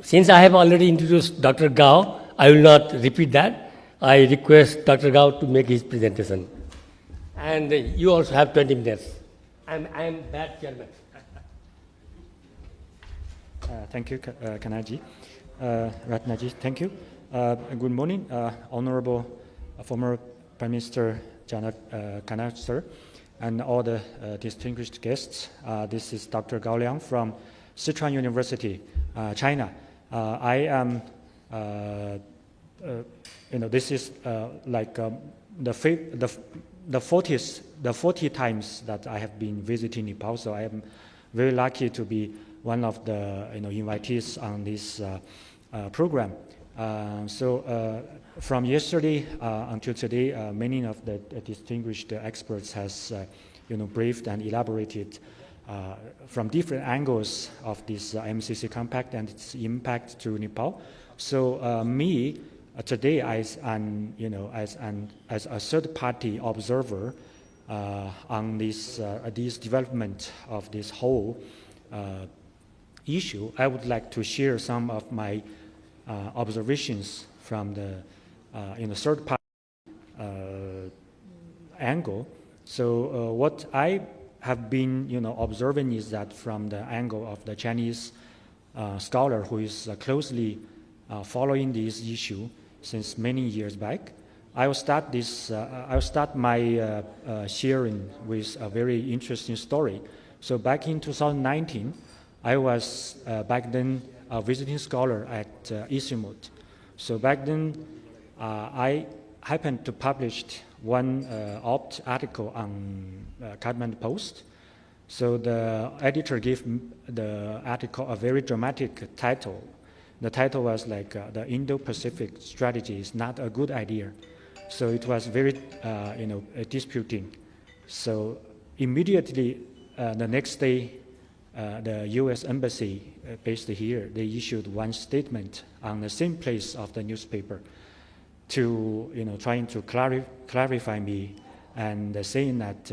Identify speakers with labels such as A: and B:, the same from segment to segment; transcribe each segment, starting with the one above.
A: Since I have already introduced Dr. Gao, I will not repeat that. I request Dr. Gao to make his presentation. And you also have 20 minutes. I'm bad chairman.
B: Thank you, Kanaji. Ratnaji, thank you. Good morning, Honorable former Prime Minister Janet Kanaji, sir, and all the distinguished guests. This is Dr. Gao Liang from Sichuan University, China. I am, this is like the 40 times that I have been visiting Nepal, so I am very lucky to be one of the invitees on this program. From yesterday until today, many of the distinguished experts has briefed and elaborated from different angles of this MCC compact and its impact to Nepal. So me today, as a third-party observer on this development of this whole issue, I would like to share some of my observations from the third-party angle. So what I have been observing is that from the angle of the Chinese scholar who is closely following this issue since many years back, I will start my sharing with a very interesting story. So back in 2019, I was back then a visiting scholar at Issimut. So back then, I happened to publish one article on Kathmandu Post. So the editor gave the article a very dramatic title. The title was like, the Indo-Pacific strategy is not a good idea. So it was very, disputing. So immediately, the next day, the U.S. Embassy based here, they issued one statement on the same place of the newspaper to, trying to clarify me and saying that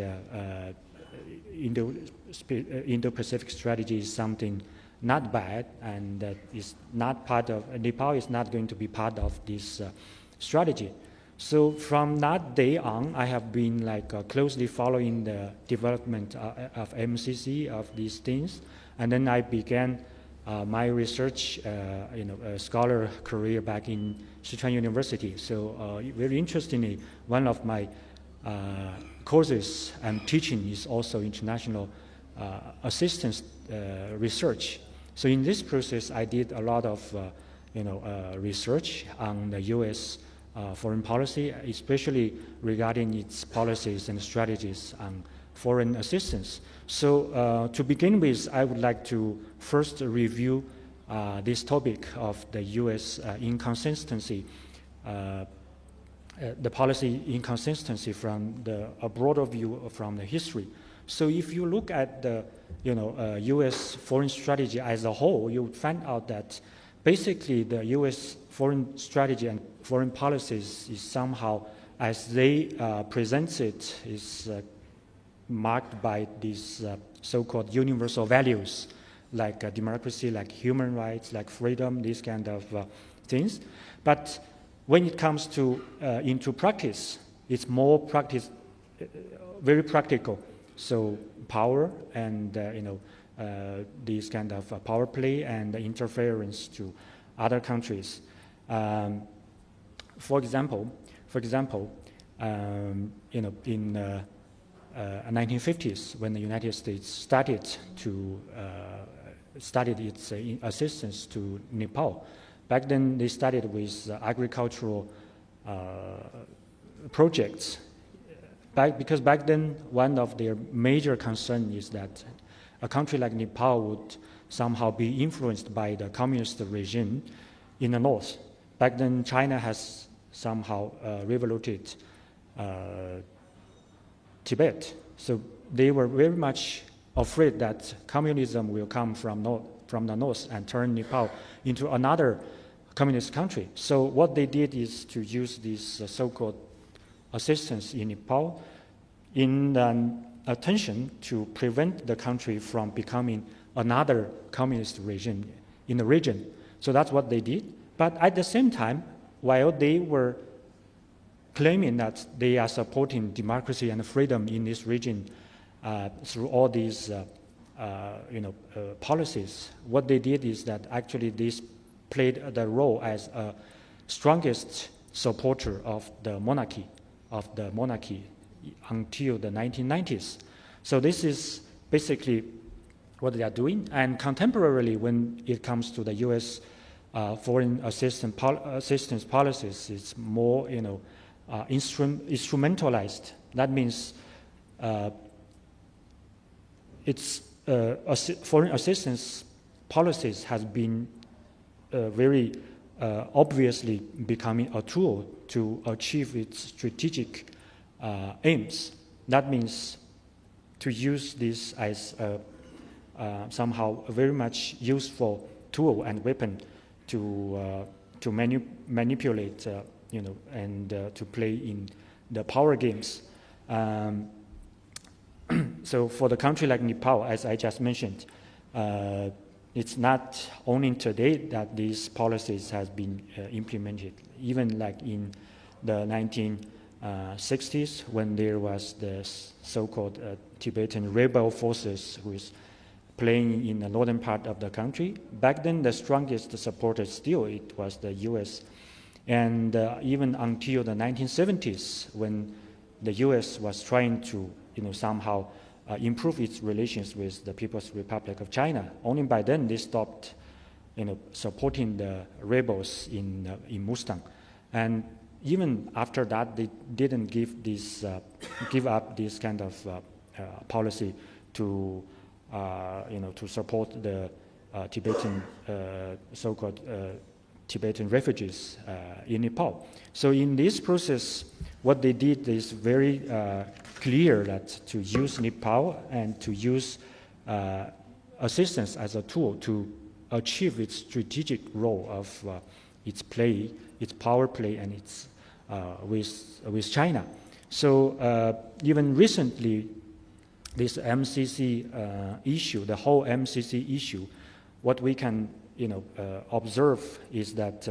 B: Indo-Pacific strategy is something not bad and that is not part of, Nepal is not going to be part of this strategy. So from that day on, I have been closely following the development of MCC, of these things, and then I began my research, scholar career back in Sichuan University. So very interestingly, one of my courses and teaching is also international assistance research. So in this process, I did a lot of research on the U.S. Foreign policy, especially regarding its policies and strategies on foreign assistance. So to begin with, I would like to first review this topic of the U.S. inconsistency, the policy inconsistency from a broader view from the history. So if you look at the U.S. foreign strategy as a whole, you would find out that basically the U.S. foreign strategy and foreign policies is somehow, as they present it, is marked by these so-called universal values like democracy, like human rights, like freedom, these kind of things. But when it comes to into practice, it's more very practical. So power and these kind of power play and interference to other countries. For example, in 1950s, when the United States started its assistance to Nepal, back then they started with agricultural projects. Because back then, one of their major concerns is that a country like Nepal would somehow be influenced by the communist regime in the north. Back then, China has somehow revoluted Tibet. So they were very much afraid that communism will come from the north and turn Nepal into another communist country. So what they did is to use this so-called assistance in Nepal in an attention to prevent the country from becoming another communist regime in the region. So that's what they did. But at the same time, while they were claiming that they are supporting democracy and freedom in this region through all these policies, what they did is that actually this played the role as a strongest supporter of the monarchy until the 1990s. So this is basically what they are doing. And contemporarily, when it comes to the U.S. Foreign assistance policies, it's more instrumentalized. That means foreign assistance policies has been very obviously becoming a tool to achieve its strategic aims. That means to use this as somehow a very much useful tool and weapon to manipulate, and to play in the power games. So for the country like Nepal, as I just mentioned, it's not only today that these policies has been implemented. Even like in the 1960s, when there was the so-called Tibetan rebel forces who is playing in the northern part of the country. Back then, the strongest supporter still it was the U.S. And even until the 1970s, when the U.S. was trying to, somehow improve its relations with the People's Republic of China, only by then they stopped, supporting the rebels in Mustang. And even after that, they didn't give up this kind of policy to support the Tibetan so-called Tibetan refugees in Nepal. So in this process, what they did is very clear that to use Nepal and to use assistance as a tool to achieve its strategic role of its power play, and its with China. So even recently, this MCC issue, the whole MCC issue, what we can observe is that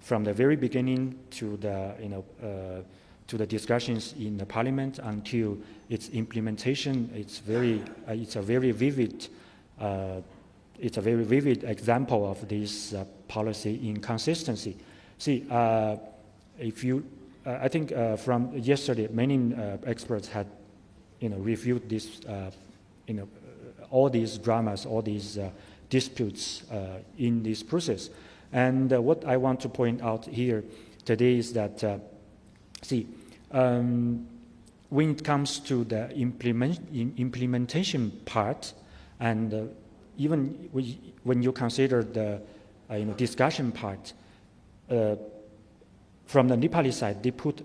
B: from the very beginning to the discussions in the parliament until its implementation, it's a very vivid example of this policy inconsistency. See, if you, I think from yesterday, many experts had reviewed this, all these dramas, all these disputes in this process. And what I want to point out here today is that, when it comes to the implementation part, and even when you consider the discussion part, from the Nepali side, they put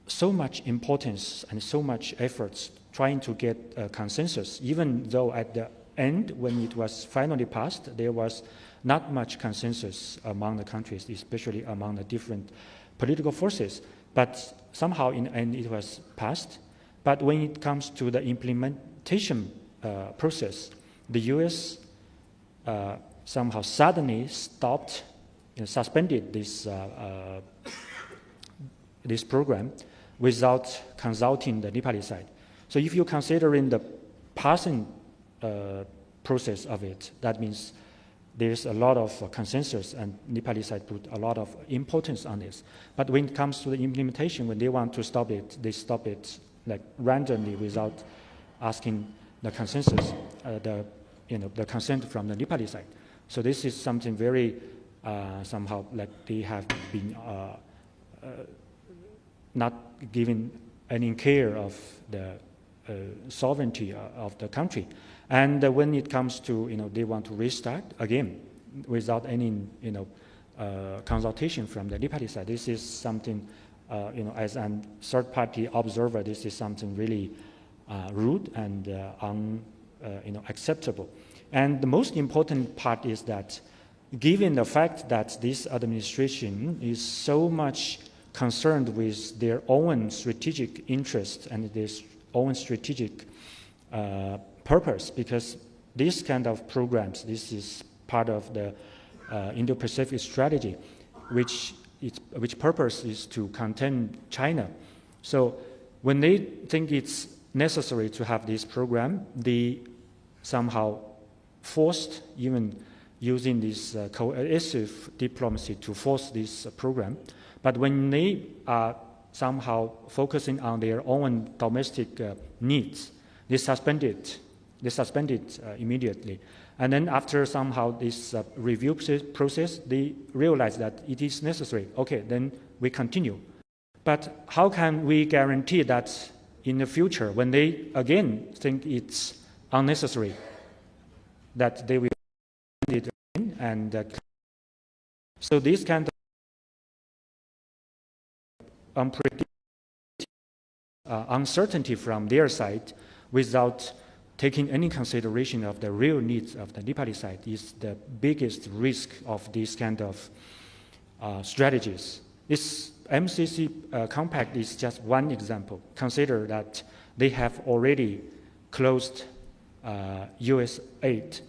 B: so much importance and so much efforts trying to get a consensus, even though at the end, when it was finally passed, there was not much consensus among the countries, especially among the different political forces. But somehow in the end it was passed. But when it comes to the implementation process, the US somehow suddenly stopped, suspended this program without consulting the Nepali side. So if you consider in the passing process of it, that means there's a lot of consensus, and Nepali side put a lot of importance on this. But when it comes to the implementation, when they want to stop it, they stop it like randomly without asking the consensus, the consent from the Nepali side. So this is something very somehow like they have been not giving any care of the sovereignty of the country. And when it comes to, they want to restart again without any, consultation from the Nepali side. This is something, as a third-party observer, this is something really rude and unacceptable. And the most important part is that, given the fact that this administration is so much concerned with their own strategic interests and their own strategic purpose, because this kind of programs, this is part of the Indo-Pacific strategy, which purpose is to contain China. So when they think it's necessary to have this program, they somehow forced, even using this coercive diplomacy to force this program. But when they are somehow focusing on their own domestic needs, they suspend it immediately. And then after somehow this review process, they realize that it is necessary. Okay, then we continue. But how can we guarantee that in the future, when they again think it's unnecessary, that they will do it again? And so this kind of unpredictable uncertainty from their side without taking any consideration of the real needs of the Nepali side is the biggest risk of these kind of strategies. This MCC compact is just one example. Consider that they have already closed U.S. aid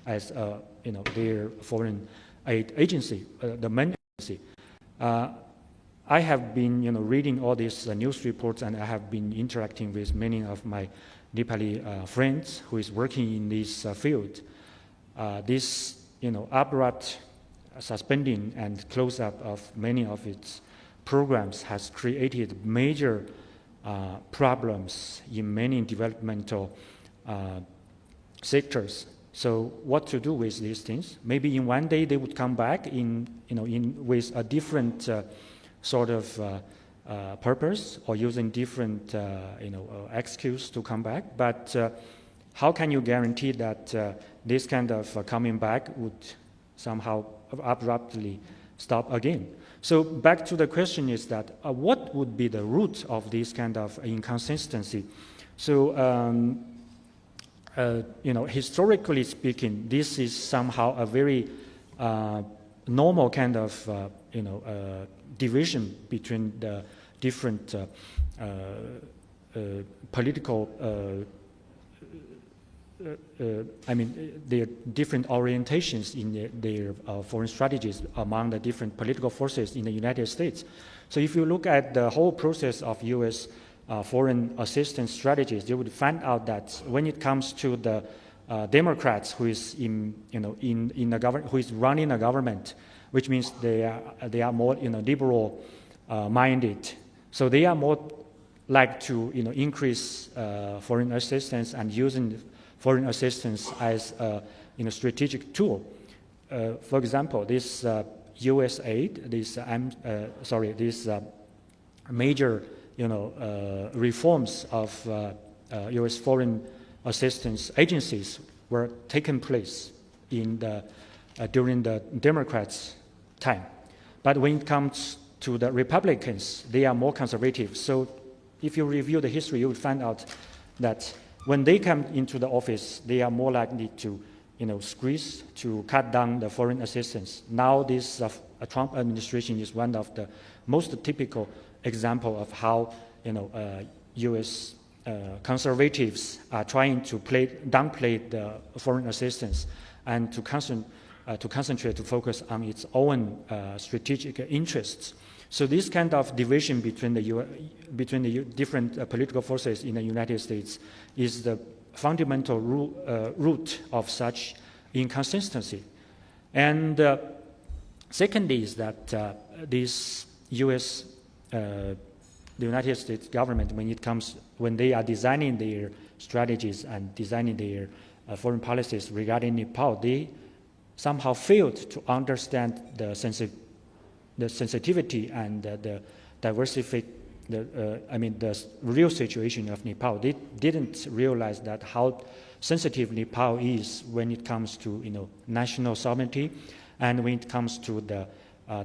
B: as their foreign aid agency, the main agency. I have been reading all these news reports, and I have been interacting with many of my Nepali friends who is working in this field. This abrupt suspending and close-up of many of its programs has created major problems in many developmental sectors. So what to do with these things? Maybe in one day they would come back with a different sort of purpose or using different excuse to come back. But how can you guarantee that this kind of coming back would somehow abruptly stop again? So back to the question is that what would be the root of this kind of inconsistency? So historically speaking, this is somehow a very normal kind of division between the different political, their different orientations in their foreign strategies among the different political forces in the United States. So if you look at the whole process of U.S. Foreign assistance strategies, you would find out that when it comes to the Democrats who is in the government, who is running a government, which means they are more liberal minded. So they are more like to increase foreign assistance and using foreign assistance as a strategic tool. For example, this U.S. aid, this major reforms of U.S. foreign assistance agencies were taking place during the Democrats' time. But when it comes to the Republicans, they are more conservative. So if you review the history, you will find out that when they come into the office, they are more likely to squeeze, to cut down the foreign assistance. Now this Trump administration is one of the most typical example of how U.S. Conservatives are trying to downplay the foreign assistance and to concentrate, to focus on its own strategic interests. So this kind of division between the different political forces in the United States is the fundamental root of such inconsistency. And secondly is that this U.S. The United States government, when they are designing their strategies and designing their foreign policies regarding Nepal, they somehow failed to understand the sensitivity and the real situation of Nepal. They didn't realize that how sensitive Nepal is when it comes to national sovereignty and when it comes to the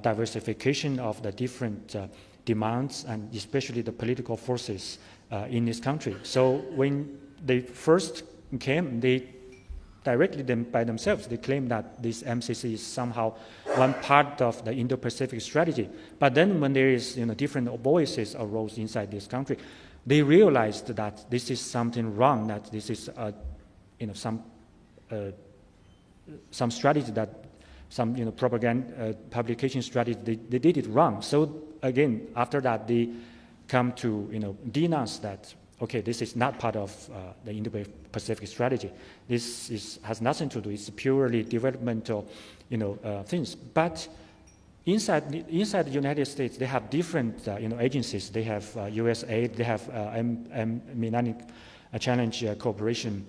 B: diversification of the different demands and especially the political forces in this country. So when they first came, they directly by themselves, they claim that this MCC is somehow one part of the Indo-Pacific strategy. But then when there is different voices arose inside this country, they realized that this is something wrong, that this is some strategy that some propaganda publication strategy. They did it wrong. So again, after that, they come to denounce that. Okay, this is not part of the Indo-Pacific strategy. This has nothing to do. It's purely developmental, things. But inside the United States, they have different, agencies. They have USAID. They have Atlantic Challenge Corporation,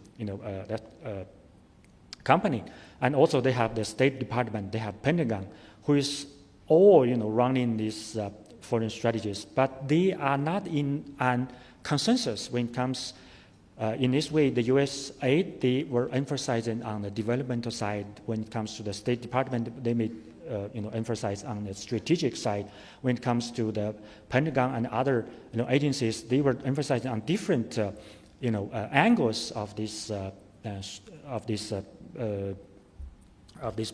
B: company, and also they have the State Department. They have Pentagon, who is all, running these foreign strategies. But they are not in an consensus when it comes. In this way, the USAID, they were emphasizing on the developmental side. When it comes to the State Department, they may emphasize on the strategic side. When it comes to the Pentagon and other agencies, they were emphasizing on different angles of this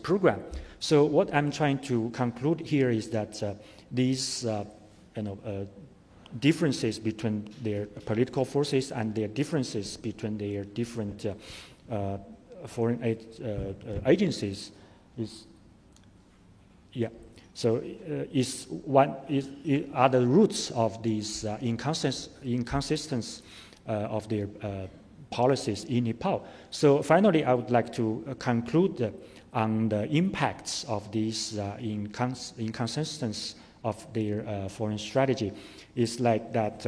B: program. So what I'm trying to conclude here is that these differences between their political forces and their differences between their different foreign aid agencies is are the roots of these inconsistencies of their policies in Nepal. So finally, I would like to conclude on the impacts of these inconsistencies of their foreign strategy. Is like that.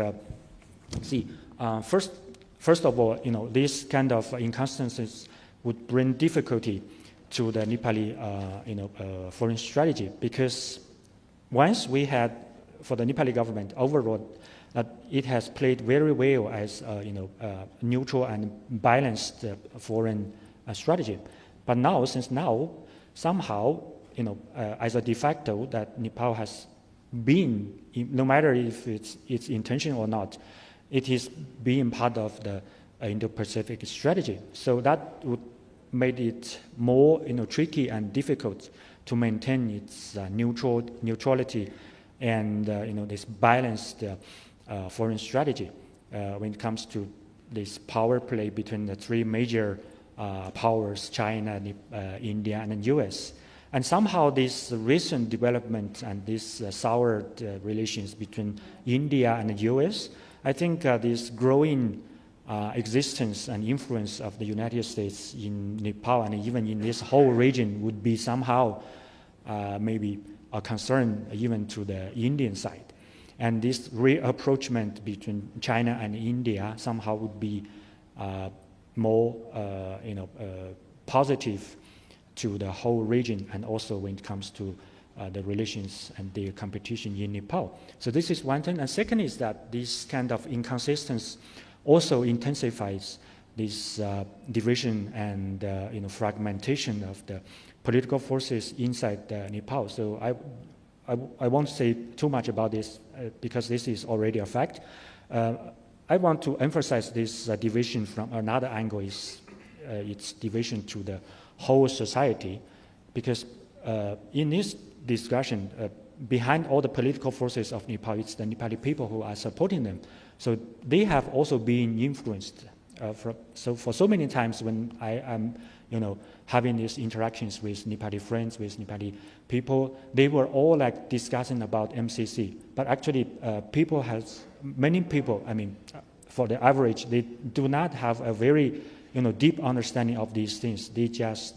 B: First of all, this kind of inconsistencies would bring difficulty to the Nepali, foreign strategy, because once we had, for the Nepali government overall, that it has played very well as neutral and balanced foreign strategy. But now, somehow, as a de facto, that Nepal has been, no matter if it's intentional or not, it is being part of the Indo-Pacific strategy. So that would make it more tricky and difficult to maintain its neutrality and this balanced foreign strategy when it comes to this power play between the three major powers, China, India, and the US. And somehow this recent development and this soured relations between India and the US, I think this growing existence and influence of the United States in Nepal and even in this whole region would be somehow maybe a concern even to the Indian side. And this reapproachment between China and India somehow would be more positive to the whole region, and also when it comes to the relations and the competition in Nepal. So this is one thing. And second is that this kind of inconsistency also intensifies this division and fragmentation of the political forces inside Nepal. So I won't say too much about this because this is already a fact. I want to emphasize this division from another angle, is its division to the whole society, because in this discussion, behind all the political forces of Nepal, it's the Nepali people who are supporting them. So they have also been influenced. So for so many times when I am, having these interactions with Nepali friends, with Nepali people, they were all like discussing about MCC. But actually, many people, for the average, they do not have a very deep understanding of these things. They just,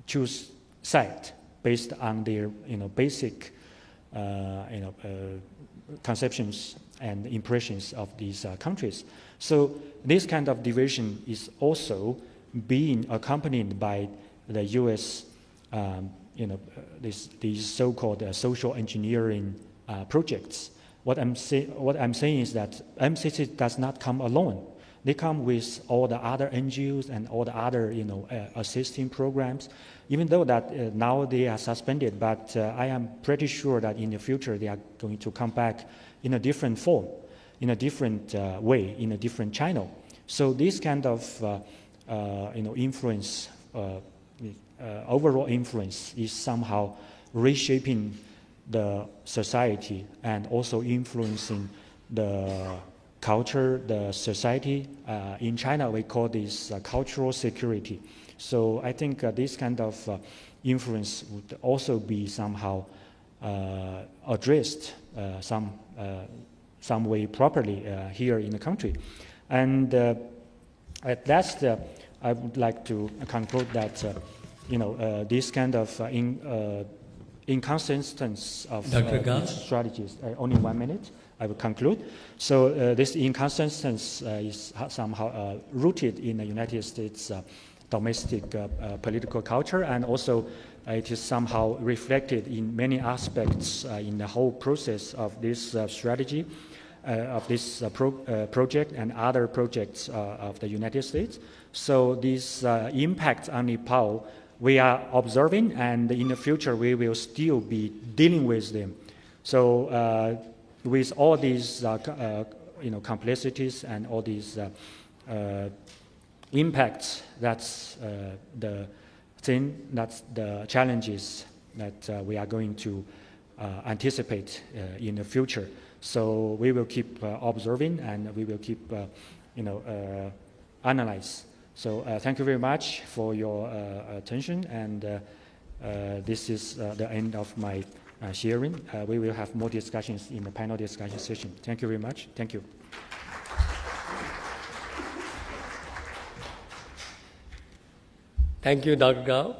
B: choose side based on their, basic, conceptions and impressions of these countries. So this kind of division is also being accompanied by the U.S., these so-called social engineering projects. What I'm saying is that MCC does not come alone. They come with all the other NGOs and all the other, assisting programs, even though that now they are suspended. But I am pretty sure that in the future they are going to come back in a different form, in a different way, in a different channel. So this kind of, influence, overall influence, is somehow reshaping the society and also influencing the culture, the society. In China, we call this cultural security. So I think this kind of influence would also be somehow addressed some way properly here in the country. And at last, I would like to conclude that this kind of inconsistency of strategies. Only 1 minute, I will conclude. So this inconsistency is somehow rooted in the United States domestic political culture, and also it is somehow reflected in many aspects in the whole process of this strategy, of this project and other projects of the United States. So this impact on Nepal, we are observing, and in the future we will still be dealing with them. So with all these complexities and all these impacts, that's the thing, that's the challenges that we are going to anticipate in the future. So we will keep observing, and we will keep analyze. So thank you very much for your attention, and this is the end of my sharing. We will have more discussions in the panel discussion session. Thank you very much. Thank you.
A: Thank you, Dr. Gao.